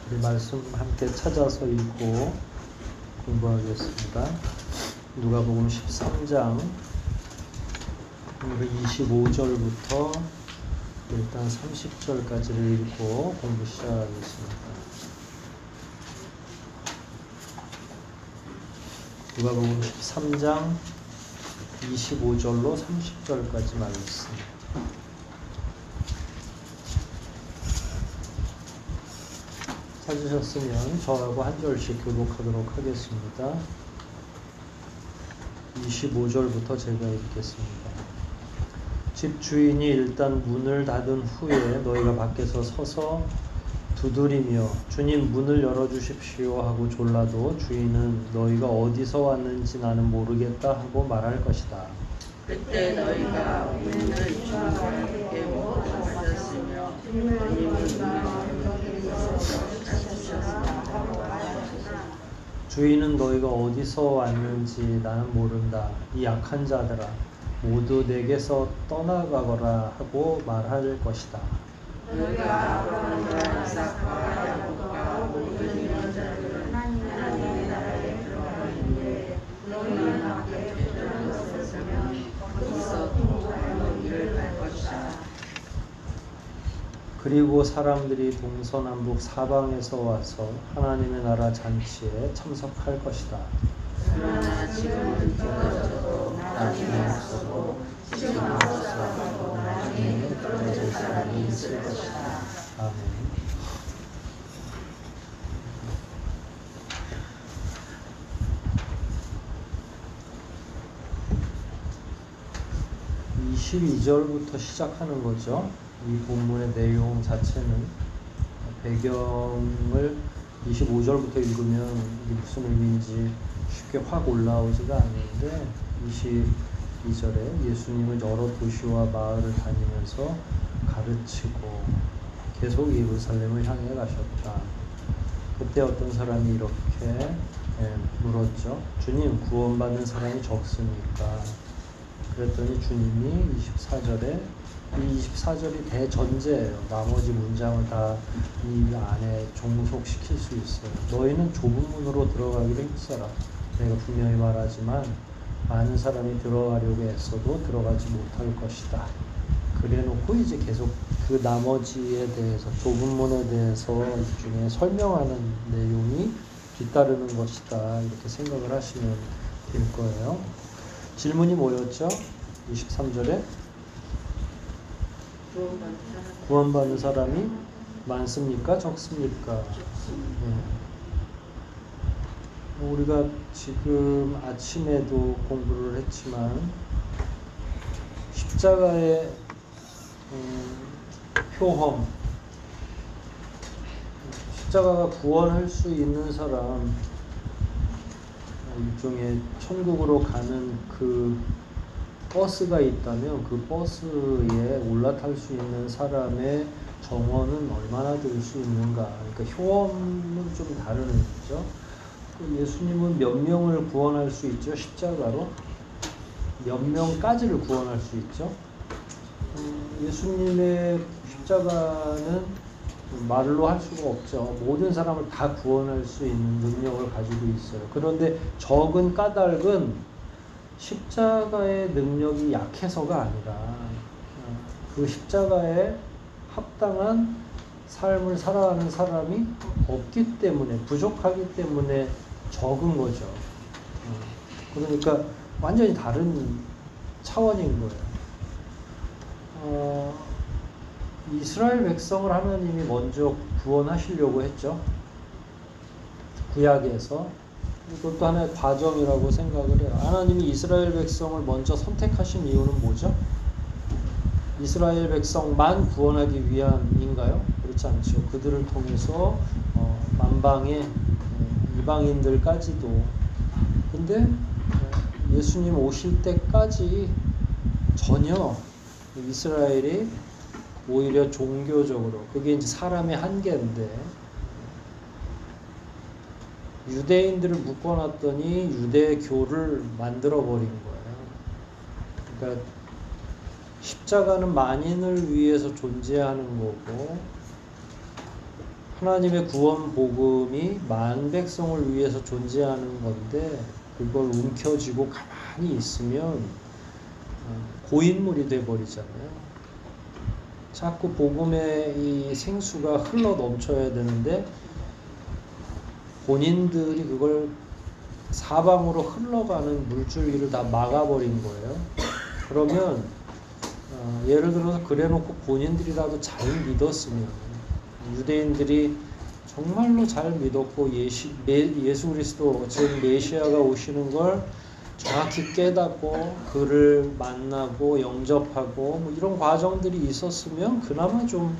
우리 말씀 함께 찾아서 읽고 공부하겠습니다. 누가복음 13장 우리 25절부터 일단 30절까지를 읽고 공부 시작하겠습니다. 누가복음 13장 25절로 30절까지 말씀. 찾으셨으면 저하고 한 절씩 교독하도록 하겠습니다. 25절부터 제가 읽겠습니다. 집 주인이 일단 문을 닫은 후에 너희가 밖에서 서서 두드리며 주님 문을 열어주십시오 하고 졸라도 주인은 너희가 어디서 왔는지 나는 모르겠다 하고 말할 것이다. 그때 너희가 문을 주인에게 못 닫았으며 주인은 너희가 어디서 왔는지 나는 모른다. 이 약한 자들아 모두 내게서 떠나가거라 하고 말할 것이다. 너희가 아브라함과 이삭과 야곱과 모든 이런 자들은 하나님의 나라에 들어가는데 너희는 밖에 들어섰으면 거기서 통곡하는 길을 갈 것이다. 그리고 사람들이 동서남북 사방에서 와서 하나님의 나라 잔치에 참석할 것이다. 그러나 지금은 떨어져도 나중에 없어도 지금 없어도 나중에 떨어질 사람이 있을 것이다. 아멘. 이 22절부터 시작하는 거죠. 이 본문의 내용 자체는 배경을 25절부터 읽으면 이게 무슨 의미인지 쉽게 확 올라오지가 않는데 22절에 예수님은 여러 도시와 마을을 다니면서 가르치고 계속 예루살렘을 향해 가셨다. 그때 어떤 사람이 이렇게 물었죠. 주님, 구원받는 사람이 적습니까? 그랬더니 주님이 24절에 이 24절이 대전제예요. 나머지 문장을 다 이 안에 종속시킬 수 있어요. 너희는 좁은 문으로 들어가기로 힘써라. 내가 분명히 말하지만 많은 사람이 들어가려고 애써도 들어가지 못할 것이다. 그래놓고 이제 계속 그 나머지에 대해서 좁은 문에 대해서 일종의 설명하는 내용이 뒤따르는 것이다. 이렇게 생각을 하시면 될 거예요. 질문이 뭐였죠? 23절에 구원받는 사람이 많습니까? 적습니까? 우리가 지금 아침에도 공부를 했지만 십자가의 효험, 십자가가 구원할 수 있는 사람, 일종의 천국으로 가는 그 버스가 있다면 그 버스에 올라탈 수 있는 사람의 정원은 얼마나 될 수 있는가. 그러니까 효험은 좀 다른 의미죠. 예수님은 몇 명을 구원할 수 있죠? 십자가로 몇 명까지를 구원할 수 있죠? 예수님의 십자가는 말로 할 수가 없죠. 모든 사람을 다 구원할 수 있는 능력을 가지고 있어요. 그런데 적은 까닭은 십자가의 능력이 약해서가 아니라 그 십자가에 합당한 삶을 살아가는 사람이 없기 때문에, 부족하기 때문에 적은 거죠. 그러니까 완전히 다른 차원인 거예요. 이스라엘 백성을 하나님이 먼저 구원하시려고 했죠. 구약에서. 이것도 하나의 과정이라고 생각을 해요. 하나님이 이스라엘 백성을 먼저 선택하신 이유는 뭐죠? 이스라엘 백성만 구원하기 위함인가요? 그렇지 않죠. 그들을 통해서 만방의 이방인들까지도. 근데 예수님 오실 때까지 전혀 이스라엘이 오히려 종교적으로, 그게 이제 사람의 한계인데, 유대인들을 묶어놨더니 유대교를 만들어버린 거예요. 그러니까 십자가는 만인을 위해서 존재하는 거고 하나님의 구원 복음이 만 백성을 위해서 존재하는 건데 그걸 움켜쥐고 가만히 있으면 고인물이 돼버리잖아요. 자꾸 복음의 이 생수가 흘러 넘쳐야 되는데 본인들이 그걸 사방으로 흘러가는 물줄기를 다 막아버린 거예요. 그러면 예를 들어서 그래놓고 본인들이라도 잘 믿었으면 유대인들이 정말로 잘 믿었고 예수 그리스도 즉 메시아가 오시는 걸 정확히 깨닫고 그를 만나고 영접하고 뭐 이런 과정들이 있었으면 그나마 좀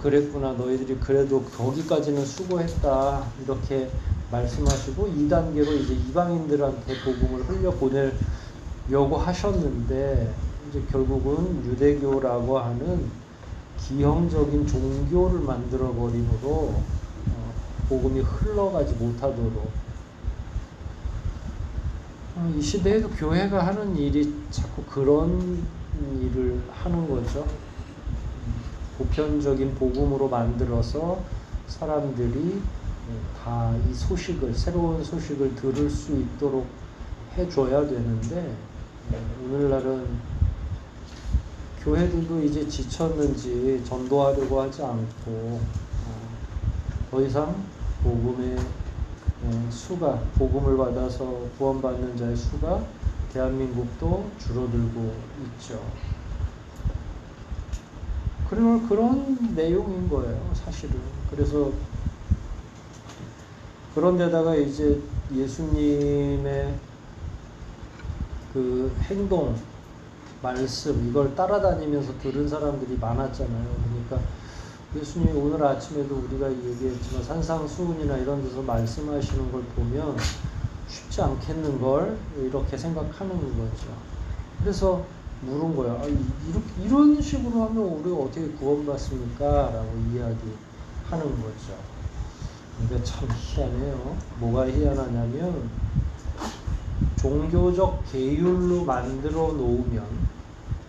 그랬구나 너희들이 그래도 거기까지는 수고했다 이렇게 말씀하시고 2단계로 이제 이방인들한테 복음을 흘려보내려고 하셨는데 이제 결국은 유대교라고 하는 기형적인 종교를 만들어 버림으로 복음이 흘러가지 못하도록 이 시대에도 교회가 하는 일이 자꾸 그런 일을 하는 거죠. 보편적인 복음으로 만들어서 사람들이 다 이 소식을 새로운 소식을 들을 수 있도록 해줘야 되는데 오늘날은 교회들도 이제 지쳤는지 전도하려고 하지 않고 더 이상 복음의 수가 복음을 받아서 구원받는 자의 수가 대한민국도 줄어들고 있죠. 그런 내용인 거예요, 사실은. 그래서 그런데다가 이제 예수님의 그 행동, 말씀 이걸 따라다니면서 들은 사람들이 많았잖아요. 그러니까 예수님이 오늘 아침에도 우리가 얘기했지만 산상수훈이나 이런 데서 말씀하시는 걸 보면 쉽지 않겠는걸 이렇게 생각하는 거죠. 그래서 물은 거야. 이런 식으로 하면 우리가 어떻게 구원받습니까? 라고 이야기하는 거죠. 그러니까 참 희한해요. 뭐가 희한하냐면 종교적 계율로 만들어 놓으면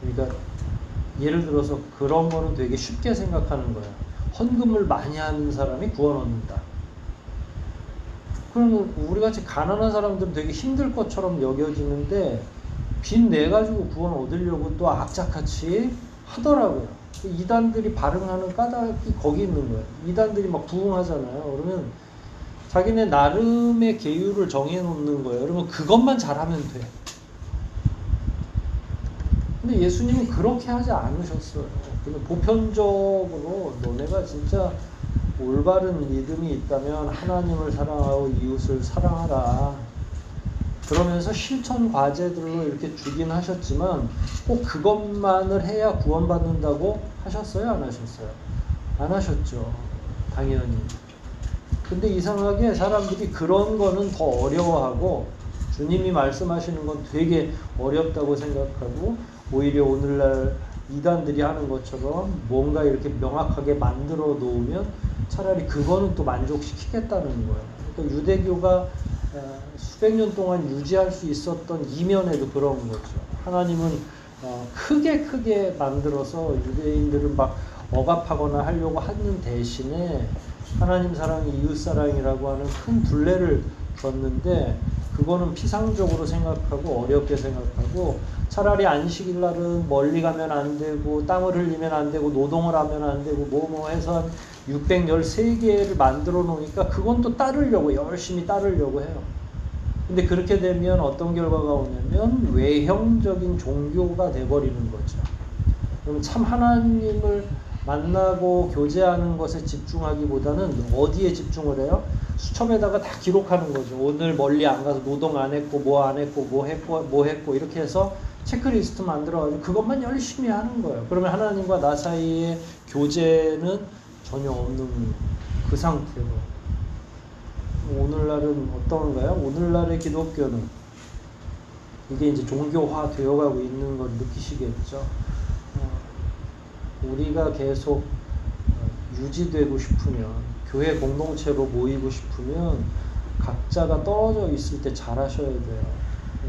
그러니까 예를 들어서 그런 거는 되게 쉽게 생각하는 거야. 헌금을 많이 하는 사람이 구원 얻는다. 그러면 우리같이 가난한 사람들은 되게 힘들 것처럼 여겨지는데 빚 내가지고 구원 얻으려고 또 악착같이 하더라고요. 이단들이 발흥하는 까닭이 거기 있는 거예요. 이단들이 막 부흥하잖아요. 그러면 자기네 나름의 계율을 정해놓는 거예요. 그러면 그것만 잘하면 돼. 근데 예수님은 그렇게 하지 않으셨어요. 그냥 보편적으로 너네가 진짜 올바른 믿음이 있다면 하나님을 사랑하고 이웃을 사랑하라. 그러면서 실천 과제들로 이렇게 주긴 하셨지만 꼭 그것만을 해야 구원받는다고 하셨어요? 안 하셨어요? 안 하셨죠. 당연히. 근데 이상하게 사람들이 그런 거는 더 어려워하고 주님이 말씀하시는 건 되게 어렵다고 생각하고 오히려 오늘날 이단들이 하는 것처럼 뭔가 이렇게 명확하게 만들어 놓으면 차라리 그거는 또 만족시키겠다는 거예요. 그러니까 유대교가 수백 년 동안 유지할 수 있었던 이면에도 그런 거죠. 하나님은 크게 만들어서 유대인들을 막 억압하거나 하려고 하는 대신에 하나님 사랑, 이웃 사랑이라고 하는 큰 둘레를 줬는데 그거는 피상적으로 생각하고 어렵게 생각하고 차라리 안식일 날은 멀리 가면 안 되고 땀을 흘리면 안 되고 노동을 하면 안 되고 뭐 해서 한 613개를 만들어 놓으니까 그건 또 따르려고 열심히 따르려고 해요. 근데 그렇게 되면 어떤 결과가 오냐면 외형적인 종교가 돼버리는 거죠. 그럼 참 하나님을 만나고 교제하는 것에 집중하기보다는 어디에 집중을 해요? 수첩에다가 다 기록하는 거죠. 오늘 멀리 안 가서 노동 안 했고 뭐 안 했고 뭐 했고 이렇게 해서 체크리스트 만들어가지고 그것만 열심히 하는 거예요. 그러면 하나님과 나 사이의 교제는 전혀 없는 그 상태로. 오늘날은 어떤가요? 오늘날의 기독교는 이게 이제 종교화 되어가고 있는 걸 느끼시겠죠. 우리가 계속 유지되고 싶으면 교회 공동체로 모이고 싶으면 각자가 떨어져 있을 때 잘하셔야 돼요.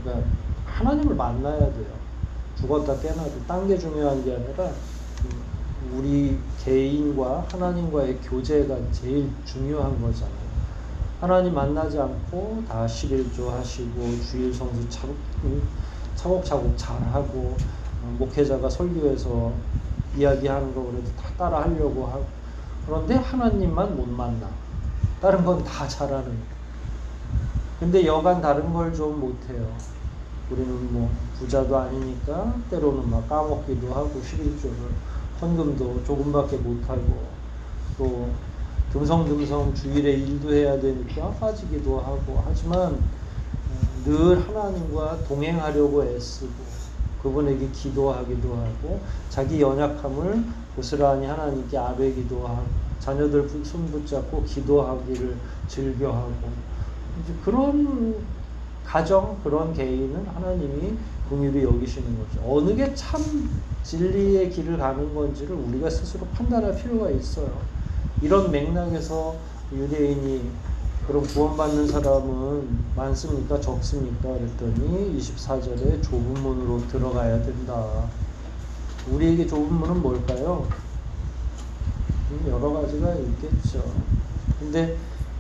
그러니까 하나님을 만나야 돼요. 죽었다 깨나도 딴 게 중요한 게 아니라 우리 개인과 하나님과의 교제가 제일 중요한 거잖아요. 하나님 만나지 않고 다 11조 하시고 주일 성수 차곡차곡 잘하고 목회자가 설교에서 이야기하는 거 그래도 다 따라 하려고 하고 그런데 하나님만 못 만나. 다른 건 다 잘하는. 근데 여간 다른 걸 좀 못해요. 우리는 뭐 부자도 아니니까 때로는 막 까먹기도 하고 11조를 헌금도 조금밖에 못하고 또 듬성듬성 주일에 일도 해야 되니까 빠지기도 하고 하지만 늘 하나님과 동행하려고 애쓰고 그분에게 기도하기도 하고 자기 연약함을 고스란히 하나님께 아뢰기도 하고 자녀들 손 붙잡고 기도하기를 즐겨하고 이제 그런 가정 그런 개인은 하나님이 긍휼히 여기시는 거죠. 어느 게 참 진리의 길을 가는 건지를 우리가 스스로 판단할 필요가 있어요. 이런 맥락에서 유대인이 그럼 구원받는 사람은 많습니까? 적습니까? 그랬더니 24절에 좁은 문으로 들어가야 된다. 우리에게 좁은 문은 뭘까요? 여러 가지가 있겠죠. 근데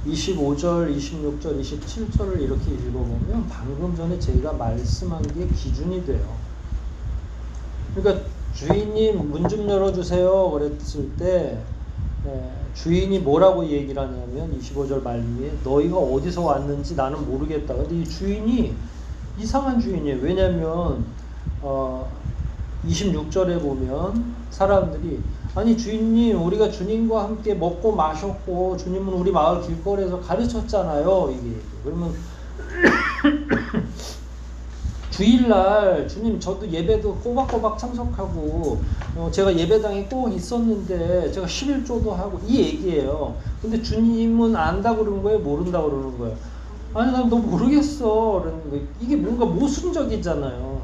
25절, 26절, 27절을 이렇게 읽어보면 방금 전에 제가 말씀한 게 기준이 돼요. 그러니까 주인님 문 좀 열어주세요 그랬을 때 주인이 뭐라고 얘기를 하냐면 25절 말미에 너희가 어디서 왔는지 나는 모르겠다. 근데 이 주인이 이상한 주인이에요. 왜냐면 26절에 보면 사람들이 아니 주인님 우리가 주님과 함께 먹고 마셨고 주님은 우리 마을 길거리에서 가르쳤잖아요. 이게 그러면 주일날 주님 저도 예배도 꼬박꼬박 참석하고 제가 예배당에 꼭 있었는데 제가 11조도 하고 이 얘기예요. 근데 주님은 안다고 그러는 거예요? 모른다고 그러는 거예요? 아니 난 너 모르겠어 그러는 거예요. 이게 뭔가 모순적이잖아요.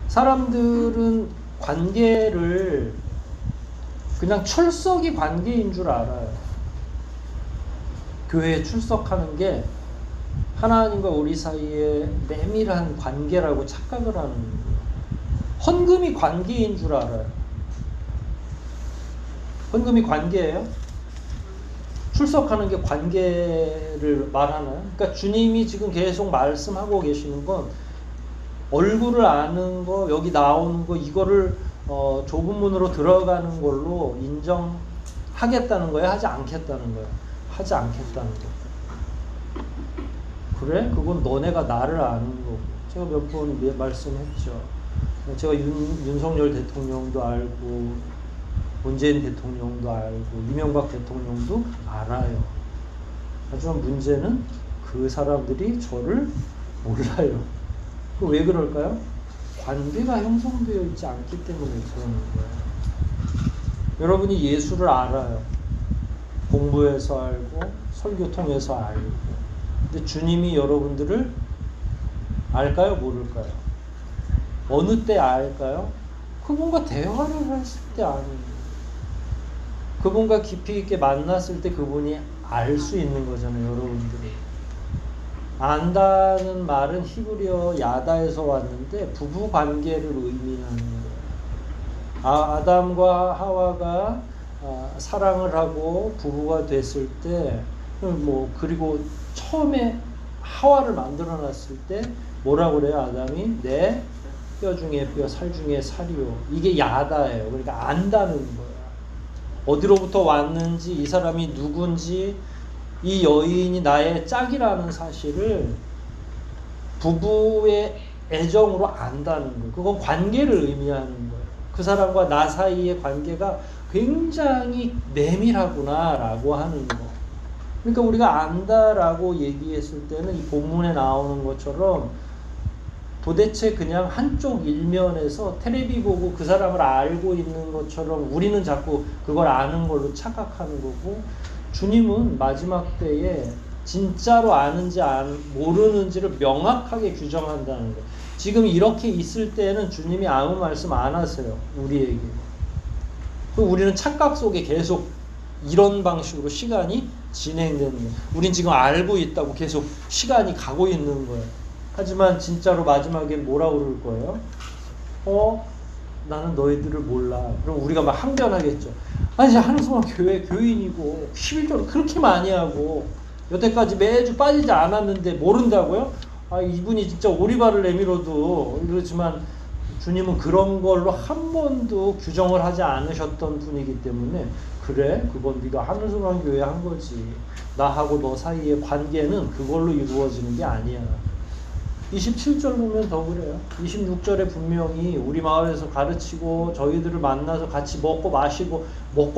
사람들은 관계를 그냥 출석이 관계인 줄 알아요. 교회에 출석하는 게 하나님과 우리 사이에 내밀한 관계라고 착각을 하는 거예요. 헌금이 관계인 줄 알아요. 헌금이 관계예요? 출석하는 게 관계를 말하나요? 그러니까 주님이 지금 계속 말씀하고 계시는 건 얼굴을 아는 거, 여기 나오는 거 이거를 좁은 문으로 들어가는 걸로 인정하겠다는 거예요? 하지 않겠다는 거예요? 하지 않겠다는 거예요. 그래? 그건 너네가 나를 아는 거고. 제가 몇 번 말씀했죠. 제가 윤석열 대통령도 알고 문재인 대통령도 알고 이명박 대통령도 알아요. 하지만 문제는 그 사람들이 저를 몰라요. 왜 그럴까요? 관계가 형성되어 있지 않기 때문에 그러는 거예요. 여러분이 예수를 알아요. 공부해서 알고 설교 통해서 알고. 근데 주님이 여러분들을 알까요? 모를까요? 어느 때 알까요? 그분과 대화를 했을 때 아니에요. 그분과 깊이 있게 만났을 때 그분이 알 수 있는 거잖아요. 여러분들이. 안다는 말은 히브리어 야다에서 왔는데 부부 관계를 의미하는 거예요. 아담과 하와가 사랑을 하고 부부가 됐을 때 그리고 처음에 하와를 만들어 놨을 때 뭐라고 그래요? 아담이 내 뼈 중에 뼈, 살 중에 살이요. 이게 야다예요. 그러니까 안다는 거야. 어디로부터 왔는지, 이 사람이 누군지, 이 여인이 나의 짝이라는 사실을 부부의 애정으로 안다는 거예요. 그건 관계를 의미하는 거예요. 그 사람과 나 사이의 관계가 굉장히 내밀하구나라고 하는 거. 그러니까 우리가 안다라고 얘기했을 때는 이 본문에 나오는 것처럼 도대체 그냥 한쪽 일면에서 텔레비 보고 그 사람을 알고 있는 것처럼 우리는 자꾸 그걸 아는 걸로 착각하는 거고, 주님은 마지막 때에 진짜로 아는지 모르는지를 명확하게 규정한다는 거예요. 지금 이렇게 있을 때는 주님이 아무 말씀 안 하세요. 우리에게. 우리는 착각 속에 계속 이런 방식으로 시간이 진행되는 거예요. 우린 지금 알고 있다고 계속 시간이 가고 있는 거예요. 하지만 진짜로 마지막에 뭐라고 그럴 거예요? 나는 너희들을 몰라. 그럼 우리가 막 항변하겠죠. 아니 한우성은 교회 교인이고 11조를 그렇게 많이 하고 여태까지 매주 빠지지 않았는데 모른다고요? 아 이분이 진짜 오리발을 내밀어도 그렇지만 주님은 그런 걸로 한 번도 규정을 하지 않으셨던 분이기 때문에 그래 그건 네가 한우성한 교회 한 거지. 나하고 너 사이의 관계는 그걸로 이루어지는 게 아니야. 27절 보면 더 그래요. 26절에 분명히 우리 마을에서 가르치고 저희들을 만나서 같이 먹고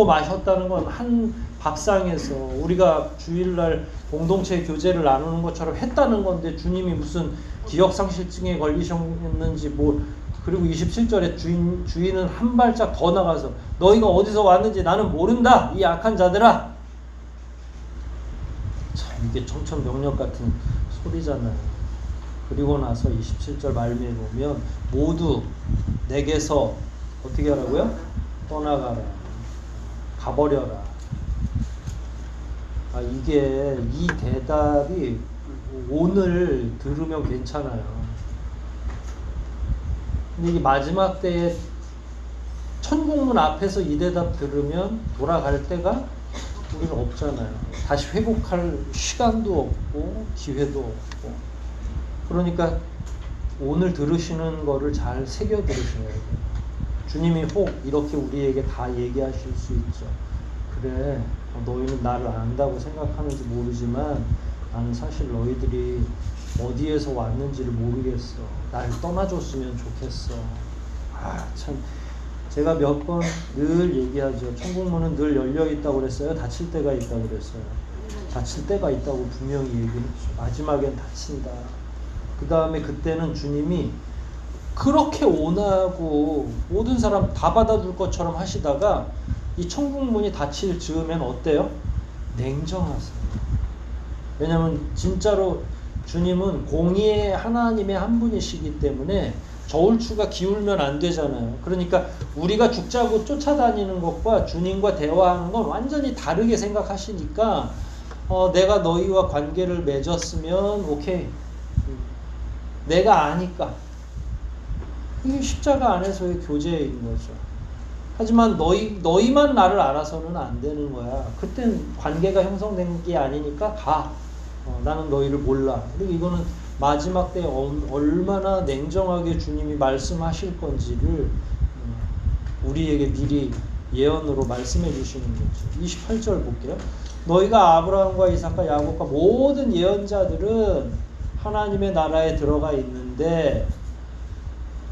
마셨다는 건 한 밥상에서 우리가 주일날 공동체 교제를 나누는 것처럼 했다는 건데 주님이 무슨 기억상실증에 걸리셨는지 뭐 그리고 27절에 주인은 한 발짝 더 나가서 너희가 어디서 왔는지 나는 모른다 이 악한 자들아. 참 이게 청천벽력 같은 소리잖아요. 그리고 나서 27절 말미에 보면 모두 내게서 어떻게 하라고요? 떠나가라. 가버려라. 아 이게 이 대답이 오늘 들으면 괜찮아요. 근데 이게 마지막 때에 천국문 앞에서 이 대답 들으면 돌아갈 때가 우리는 없잖아요. 다시 회복할 시간도 없고 기회도 없고. 그러니까 오늘 들으시는 거를 잘 새겨 들으셔야 돼요. 주님이 혹 이렇게 우리에게 다 얘기하실 수 있죠. 그래, 너희는 나를 안다고 생각하는지 모르지만 나는 사실 너희들이 어디에서 왔는지를 모르겠어. 날 떠나줬으면 좋겠어. 아, 참. 제가 몇 번 늘 얘기하죠. 천국문은 늘 열려있다고 그랬어요? 닫힐 때가 있다고 그랬어요? 닫힐 때가 있다고 분명히 얘기했죠. 마지막엔 닫힌다. 그 다음에 그때는 주님이 그렇게 온하고 모든 사람 다 받아줄 것처럼 하시다가 이 천국문이 닫힐 즈음엔 어때요? 냉정하세요. 왜냐하면 진짜로 주님은 공의의 하나님의 한 분이시기 때문에 저울추가 기울면 안 되잖아요. 그러니까 우리가 죽자고 쫓아다니는 것과 주님과 대화하는 건 완전히 다르게 생각하시니까 내가 너희와 관계를 맺었으면 오케이. 내가 아니까. 이게 십자가 안에서의 교제인 거죠. 하지만 너희만 나를 알아서는 안 되는 거야. 그땐 관계가 형성된 게 아니니까 가. 나는 너희를 몰라. 그리고 이거는 마지막 때 얼마나 냉정하게 주님이 말씀하실 건지를 우리에게 미리 예언으로 말씀해 주시는 거죠. 28절 볼게요. 너희가 아브라함과 이삭과 야곱과 모든 예언자들은 하나님의 나라에 들어가 있는데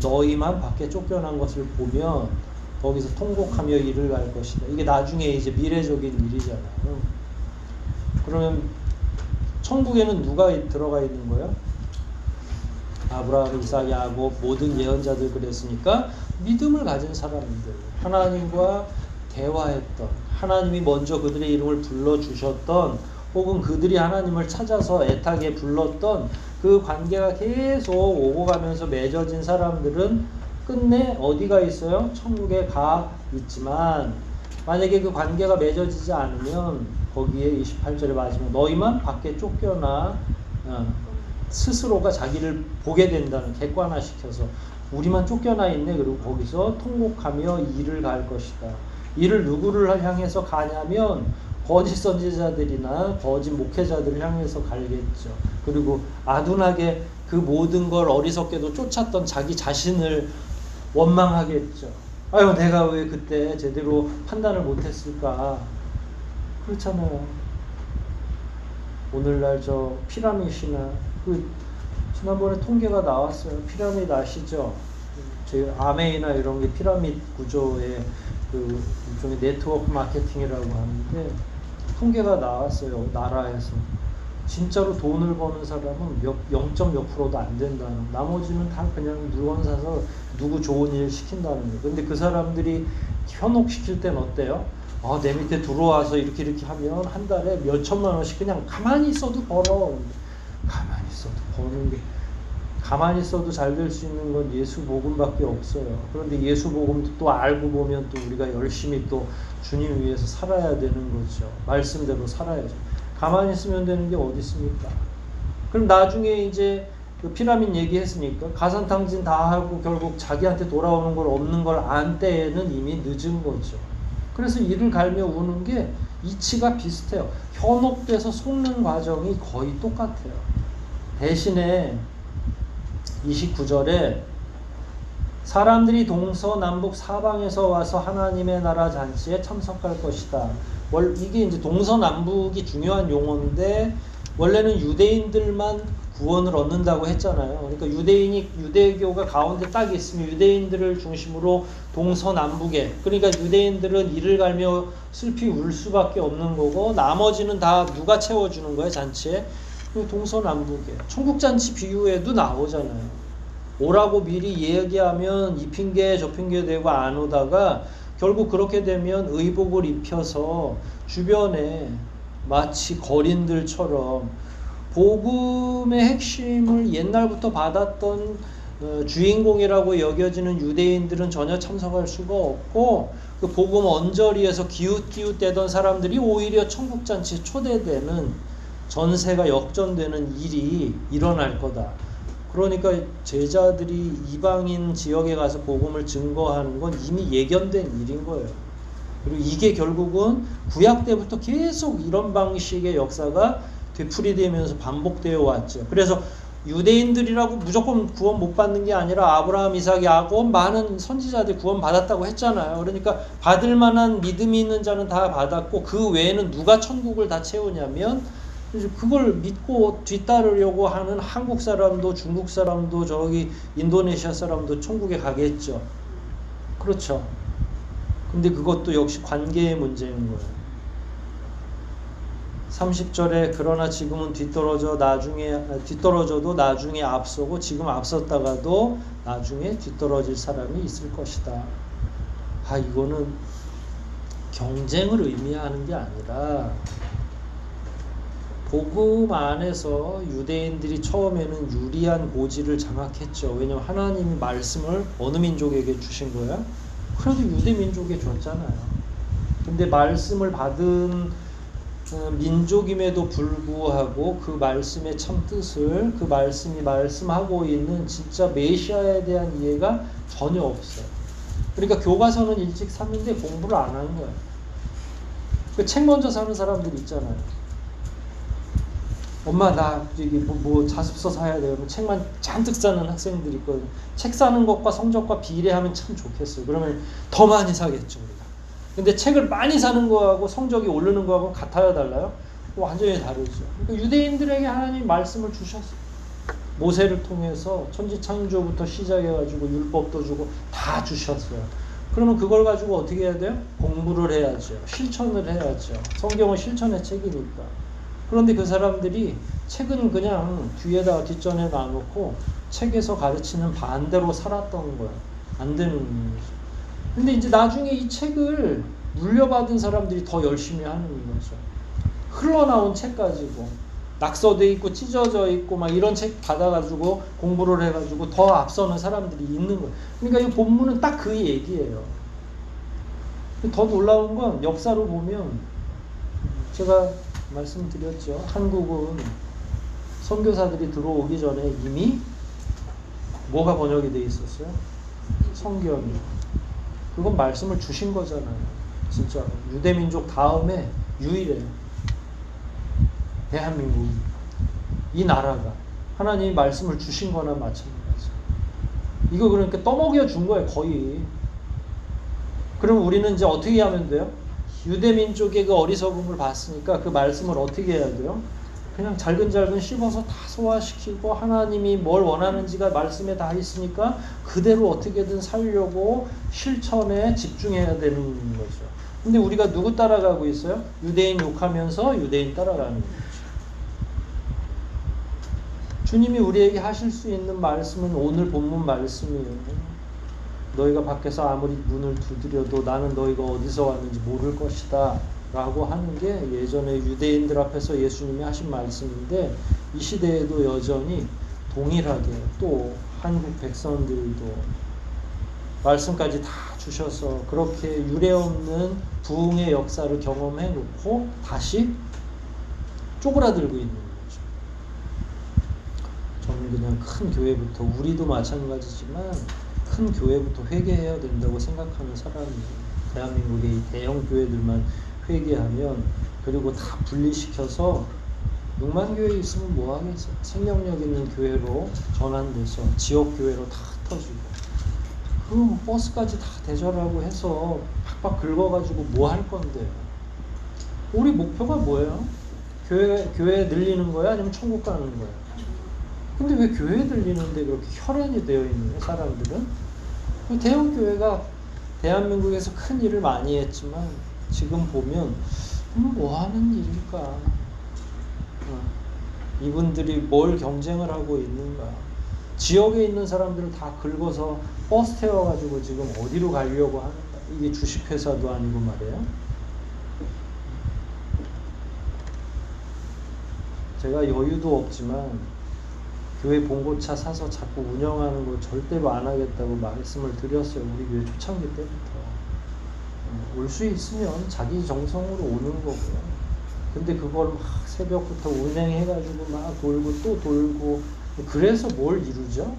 너희만 밖에 쫓겨난 것을 보면 거기서 통곡하며 이를 갈 것이다. 이게 나중에 이제 미래적인 일이잖아요. 그러면 천국에는 누가 들어가 있는 거예요? 아브라함, 이삭, 야곱 모든 예언자들 그랬으니까 믿음을 가진 사람들, 하나님과 대화했던, 하나님이 먼저 그들의 이름을 불러주셨던, 혹은 그들이 하나님을 찾아서 애타게 불렀던 그 관계가 계속 오고 가면서 맺어진 사람들은 끝내 어디가 있어요? 천국에 가 있지만 만약에 그 관계가 맺어지지 않으면 거기에 28절에 마지막 너희만 밖에 쫓겨나 스스로가 자기를 보게 된다는 객관화시켜서 우리만 쫓겨나 있네. 그리고 거기서 통곡하며 이를 갈 것이다. 이를 누구를 향해서 가냐면 거짓 선지자들이나 거짓 목회자들을 향해서 갈겠죠. 그리고 아둔하게 그 모든 걸 어리석게도 쫓았던 자기 자신을 원망하겠죠. 아유 내가 왜 그때 제대로 판단을 못했을까. 그렇잖아요. 오늘날 저 피라밋이나 지난번에 통계가 나왔어요. 피라밋 아시죠? 저희 아메이나 이런 게 피라밋 구조의 그 일종의 네트워크 마케팅이라고 하는데 통계가 나왔어요. 나라에서 진짜로 돈을 버는 사람은 0.몇 %도 안 된다는, 나머지는 다 그냥 물건 사서 누구 좋은 일 시킨다는 거예요. 근데 그 사람들이 현혹시킬 땐 어때요? 내 밑에 들어와서 이렇게 하면 한 달에 몇 천만 원씩 그냥 가만히 있어도 벌어. 가만히 있어도 버는 게, 가만히 있어도 잘 될 수 있는 건 예수 복음밖에 없어요. 그런데 예수 복음도 또 알고 보면 또 우리가 열심히 또 주님 위해서 살아야 되는 거죠. 말씀대로 살아야죠. 가만히 있으면 되는 게 어디 있습니까? 그럼 나중에 이제 그 피라민 얘기했으니까 가산탕진 다 하고 결국 자기한테 돌아오는 걸 없는 걸 안 때에는 이미 늦은 거죠. 그래서 이를 갈며 우는 게 이치가 비슷해요. 현혹돼서 속는 과정이 거의 똑같아요. 대신에 29절에 사람들이 동서남북 사방에서 와서 하나님의 나라 잔치에 참석할 것이다. 이게 이제 동서남북이 중요한 용어인데 원래는 유대인들만 구원을 얻는다고 했잖아요. 그러니까 유대교가 가운데 딱 있으면 유대인들을 중심으로 동서남북에, 그러니까 유대인들은 이를 갈며 슬피 울 수밖에 없는 거고 나머지는 다 누가 채워주는 거예요, 잔치에? 동서남북에. 천국잔치 비유에도 나오잖아요. 오라고 미리 얘기하면 이 핑계 저 핑계 대고 안 오다가 결국 그렇게 되면 의복을 입혀서 주변에 마치 거린들처럼 복음의 핵심을 옛날부터 받았던 주인공이라고 여겨지는 유대인들은 전혀 참석할 수가 없고 그 복음 언저리에서 기웃기웃대던 사람들이 오히려 천국잔치에 초대되는 전세가 역전되는 일이 일어날 거다. 그러니까 제자들이 이방인 지역에 가서 복음을 증거하는 건 이미 예견된 일인 거예요. 그리고 이게 결국은 구약 때부터 계속 이런 방식의 역사가 되풀이되면서 반복되어 왔죠. 그래서 유대인들이라고 무조건 구원 못 받는 게 아니라 아브라함, 이삭, 야곱 많은 선지자들이 구원 받았다고 했잖아요. 그러니까 받을 만한 믿음이 있는 자는 다 받았고 그 외에는 누가 천국을 다 채우냐면 그걸 믿고 뒤따르려고 하는 한국 사람도 중국 사람도 저기 인도네시아 사람도 천국에 가겠죠. 그렇죠. 근데 그것도 역시 관계의 문제인 거예요. 30절에 그러나 지금은 뒤떨어져도 나중에 앞서고 지금 앞섰다가도 나중에 뒤떨어질 사람이 있을 것이다. 이거는 경쟁을 의미하는 게 아니라 복음 안에서 유대인들이 처음에는 유리한 고지를 장악했죠. 왜냐하면 하나님이 말씀을 어느 민족에게 주신 거야? 그래도 유대 민족에 줬잖아요. 근데 말씀을 받은 민족임에도 불구하고 그 말씀의 참 뜻을 그 말씀이 말씀하고 있는 진짜 메시아에 대한 이해가 전혀 없어요. 그러니까 교과서는 일찍 샀는데 공부를 안 하는 거예요. 그 책 먼저 사는 사람들 있잖아요. 엄마 나 저기 뭐 자습서 사야 돼요. 책만 잔뜩 사는 학생들이 있거든요. 책 사는 것과 성적과 비례하면 참 좋겠어요. 그러면 더 많이 사겠죠 우리가. 근데 책을 많이 사는 거하고 성적이 오르는 거하고 같아야 달라요? 완전히 다르죠. 그러니까 유대인들에게 하나님 말씀을 주셨어요. 모세를 통해서 천지창조부터 시작해가지고 율법도 주고 다 주셨어요. 그러면 그걸 가지고 어떻게 해야 돼요? 공부를 해야죠. 실천을 해야죠. 성경은 실천의 책이니까. 그런데 그 사람들이 책은 그냥 뒷전에 놔놓고 책에서 가르치는 반대로 살았던 거야. 안 되는 거죠. 근데 이제 나중에 이 책을 물려받은 사람들이 더 열심히 하는 거죠. 흘러나온 책 가지고 낙서돼 있고 찢어져 있고 막 이런 책 받아가지고 공부를 해가지고 더 앞서는 사람들이 있는 거예요. 그러니까 이 본문은 딱 그 얘기예요. 더 놀라운 건 역사로 보면 제가 말씀드렸죠. 한국은 선교사들이 들어오기 전에 이미 뭐가 번역이 돼 있었어요? 성경이. 그건 말씀을 주신 거잖아요. 진짜 유대민족 다음에 유일해요. 대한민국 이 나라가 하나님이 말씀을 주신 거나 마찬가지. 이거 그러니까 떠먹여 준 거예요 거의. 그럼 우리는 이제 어떻게 하면 돼요? 유대민족의 그 어리석음을 봤으니까 그 말씀을 어떻게 해야 돼요? 그냥 잘근잘근 씹어서 다 소화시키고 하나님이 뭘 원하는지가 말씀에 다 있으니까 그대로 어떻게든 살려고 실천에 집중해야 되는 거죠. 근데 우리가 누구 따라가고 있어요? 유대인 욕하면서 유대인 따라가는 거죠. 주님이 우리에게 하실 수 있는 말씀은 오늘 본문 말씀이에요. 너희가 밖에서 아무리 문을 두드려도 나는 너희가 어디서 왔는지 모를 것이다 라고 하는 게 예전에 유대인들 앞에서 예수님이 하신 말씀인데 이 시대에도 여전히 동일하게 또 한국 백성들도 말씀까지 다 주셔서 그렇게 유례없는 부흥의 역사를 경험해 놓고 다시 쪼그라들고 있는 거죠. 저는 우리는 그냥 큰 교회부터, 우리도 마찬가지지만 큰 교회부터 회개해야 된다고 생각하는 사람이에요. 대한민국의 이 대형 교회들만 회개하면, 그리고 다 분리시켜서 6만 교회 있으면 뭐 하겠어. 생명력 있는 교회로 전환돼서 지역 교회로 다 흩어지고, 그 버스까지 다 대절하고 해서 팍팍 긁어가지고 뭐 할 건데요. 우리 목표가 뭐예요? 교회 늘리는 거야? 아니면 천국 가는 거야? 근데 왜 교회 늘리는데 그렇게 혈안이 되어 있는 거예요, 사람들은? 대형 교회가 대한민국에서 큰 일을 많이 했지만 지금 보면 뭐 하는 일일까? 이분들이 뭘 경쟁을 하고 있는가? 지역에 있는 사람들을 다 긁어서 버스 태워가지고 지금 어디로 가려고 하는가? 이게 주식회사도 아니고 말이에요. 제가 여유도 없지만 교회 봉고차 사서 자꾸 운영하는 거 절대로 안 하겠다고 말씀을 드렸어요. 우리 교회 초창기 때부터. 올 수 있으면 자기 정성으로 오는 거고요. 근데 그걸 막 새벽부터 운행해가지고 막 돌고 또 돌고, 그래서 뭘 이루죠?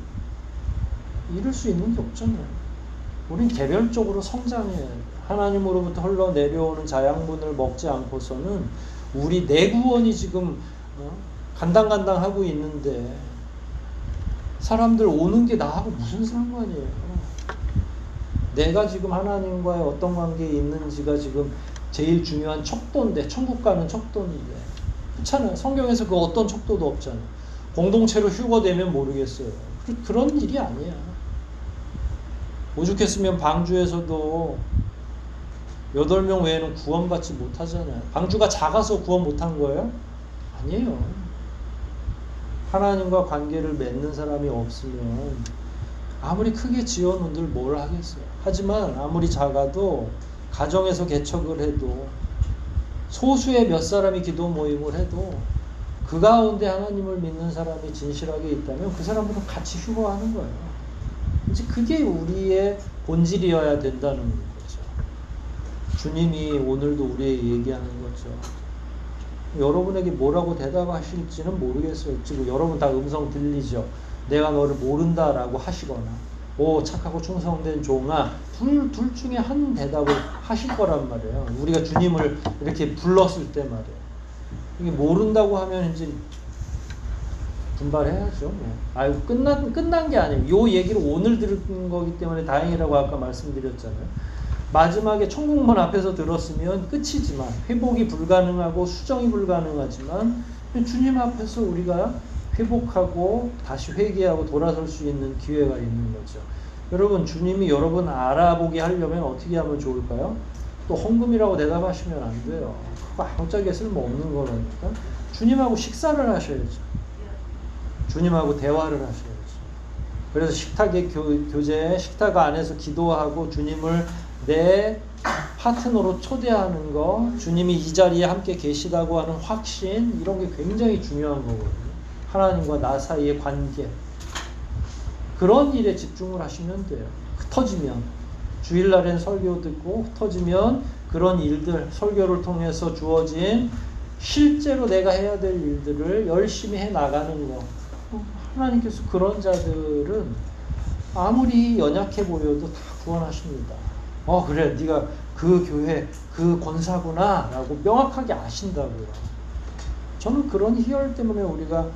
이룰 수 있는 게 없잖아요. 우린 개별적으로 성장해야 돼요. 하나님으로부터 흘러내려오는 자양분을 먹지 않고서는 우리 내 구원이 지금 간당간당하고 있는데, 사람들 오는 게 나하고 무슨 상관이에요? 내가 지금 하나님과의 어떤 관계에 있는지가 지금 제일 중요한 척도인데, 천국 가는 척도인데. 그렇잖아요. 성경에서 그 어떤 척도도 없잖아요. 공동체로 휴거되면 모르겠어요. 그런 일이 아니야. 오죽했으면 방주에서도 8명 외에는 구원받지 못하잖아요. 방주가 작아서 구원 못한 거예요? 아니에요. 하나님과 관계를 맺는 사람이 없으면 아무리 크게 지어놓은들 뭘 하겠어요. 하지만 아무리 작아도 가정에서 개척을 해도, 소수의 몇 사람이 기도 모임을 해도, 그 가운데 하나님을 믿는 사람이 진실하게 있다면 그 사람들은 같이 휴거하는 거예요. 이제 그게 우리의 본질이어야 된다는 거죠. 주님이 오늘도 우리에게 얘기하는 거죠. 여러분에게 뭐라고 대답하실지는 모르겠어요. 지금 여러분 다 음성 들리죠? 내가 너를 모른다라고 하시거나, 오 착하고 충성된 종아, 둘 중에 한 대답을 하실 거란 말이에요. 우리가 주님을 이렇게 불렀을 때 말이에요. 이게 모른다고 하면 이제 분발해야죠. 아유, 끝난 게 아니에요. 요 얘기를 오늘 들은 거기 때문에 다행이라고 아까 말씀드렸잖아요. 마지막에 천국문 앞에서 들었으면 끝이지만, 회복이 불가능하고 수정이 불가능하지만, 주님 앞에서 우리가 회복하고 다시 회개하고 돌아설 수 있는 기회가 있는 거죠. 여러분, 주님이 여러분 알아보게 하려면 어떻게 하면 좋을까요? 또 헌금이라고 대답하시면 안 돼요. 그거 아무짝에 쓸모없는 거라니까. 주님하고 식사를 하셔야죠. 주님하고 대화를 하셔야죠. 그래서 식탁의 교제, 식탁 안에서 기도하고 주님을 내 파트너로 초대하는 거, 주님이 이 자리에 함께 계시다고 하는 확신, 이런 게 굉장히 중요한 거거든요. 하나님과 나 사이의 관계, 그런 일에 집중을 하시면 돼요. 흩어지면, 주일날엔 설교 듣고 흩어지면 그런 일들, 설교를 통해서 주어진 실제로 내가 해야 될 일들을 열심히 해 나가는 거. 하나님께서 그런 자들은 아무리 연약해 보여도 다 구원하십니다. 그래, 네가 그 교회 그 권사구나 라고 명확하게 아신다고요. 저는 그런 희열 때문에 우리가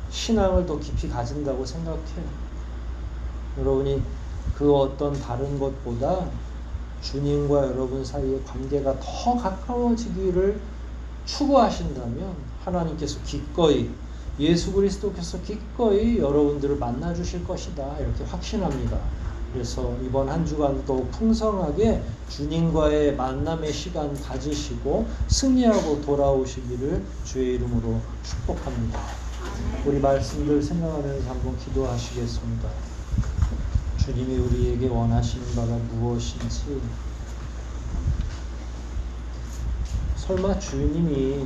신앙을 더 깊이 가진다고 생각해요. 여러분이 그 어떤 다른 것보다 주님과 여러분 사이의 관계가 더 가까워지기를 추구하신다면, 하나님께서 기꺼이, 예수 그리스도께서 기꺼이 여러분들을 만나 주실 것이다, 이렇게 확신합니다. 그래서 이번 한 주간도 풍성하게 주님과의 만남의 시간 가지시고 승리하고 돌아오시기를 주의 이름으로 축복합니다. 우리 말씀들 생각하면서 한번 기도하시겠습니다. 주님이 우리에게 원하시는 바가 무엇인지, 설마 주님이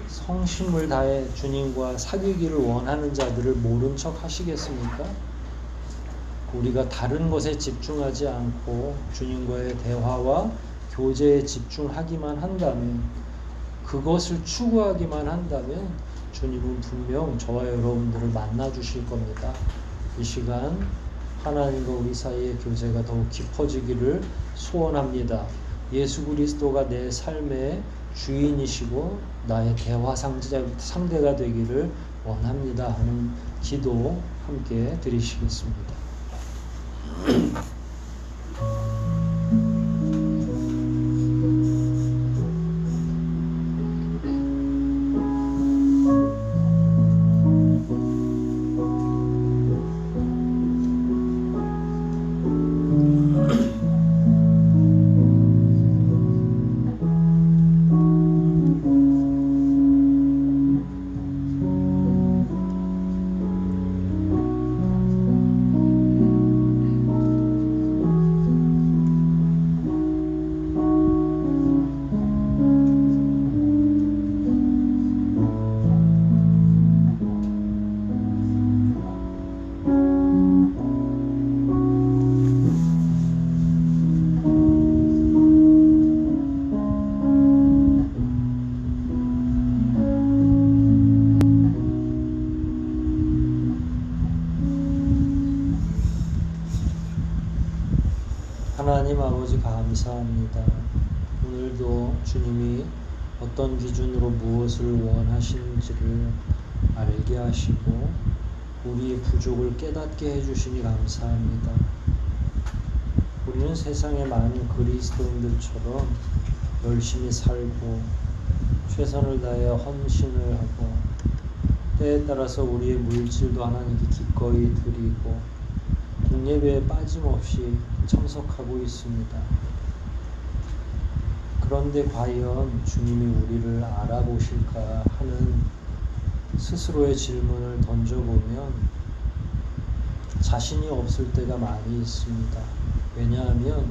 성심을 다해 주님과 사귀기를 원하는 자들을 모른 척 하시겠습니까? 우리가 다른 것에 집중하지 않고 주님과의 대화와 교제에 집중하기만 한다면, 그것을 추구하기만 한다면 주님은 분명 저와 여러분들을 만나 주실 겁니다. 이 시간 하나님과 우리 사이의 교제가 더욱 깊어지기를 소원합니다. 예수 그리스도가 내 삶의 주인이시고 나의 대화 상대가 되기를 원합니다 하는 기도 함께 드리시겠습니다. 하나님 아버지 감사합니다. 오늘도 주님이 어떤 기준으로 무엇을 원하시는지를 알게 하시고 우리의 부족을 깨닫게 해주시니 감사합니다. 우리는 세상의 많은 그리스도인들처럼 열심히 살고 최선을 다해 헌신을 하고 때에 따라서 우리의 물질도 하나님께 기꺼이 드리고 공예배에 빠짐없이 참석하고 있습니다. 그런데 과연 주님이 우리를 알아보실까 하는 스스로의 질문을 던져보면 자신이 없을 때가 많이 있습니다. 왜냐하면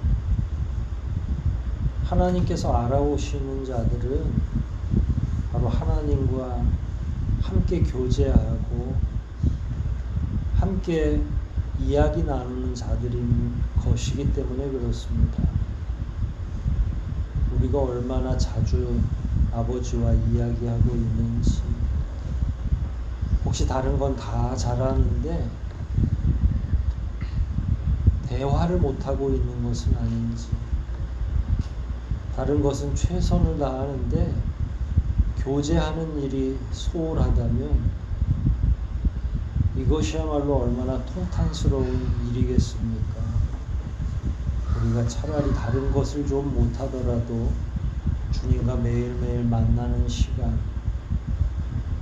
하나님께서 알아보시는 자들은 바로 하나님과 함께 교제하고 함께 이야기 나누는 자들인 것이기 때문에 그렇습니다. 우리가 얼마나 자주 아버지와 이야기하고 있는지, 혹시 다른 건 다 잘하는데 대화를 못하고 있는 것은 아닌지, 다른 것은 최선을 다하는데 교제하는 일이 소홀하다면 이것이야말로 얼마나 통탄스러운 일이겠습니까? 우리가 차라리 다른 것을 좀 못하더라도 주님과 매일매일 만나는 시간,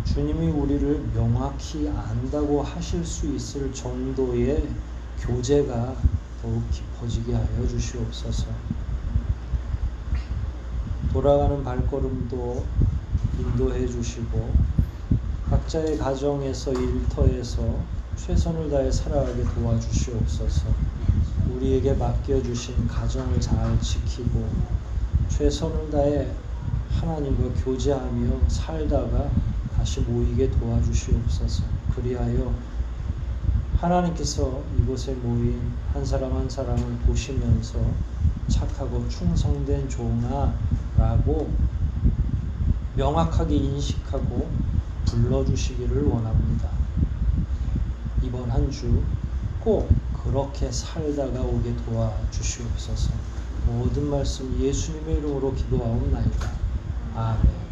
주님이 우리를 명확히 안다고 하실 수 있을 정도의 교제가 더욱 깊어지게 하여 주시옵소서. 돌아가는 발걸음도 인도해 주시고 각자의 가정에서 일터에서 최선을 다해 살아가게 도와주시옵소서. 우리에게 맡겨주신 가정을 잘 지키고 최선을 다해 하나님과 교제하며 살다가 다시 모이게 도와주시옵소서. 그리하여 하나님께서 이곳에 모인 한 사람 한 사람을 보시면서 착하고 충성된 종아 라고 명확하게 인식하고 불러주시기를 원합니다. 이번 한 주 꼭 그렇게 살다가 오게 도와주시옵소서. 모든 말씀 예수님의 이름으로 기도하옵나이다. 아멘.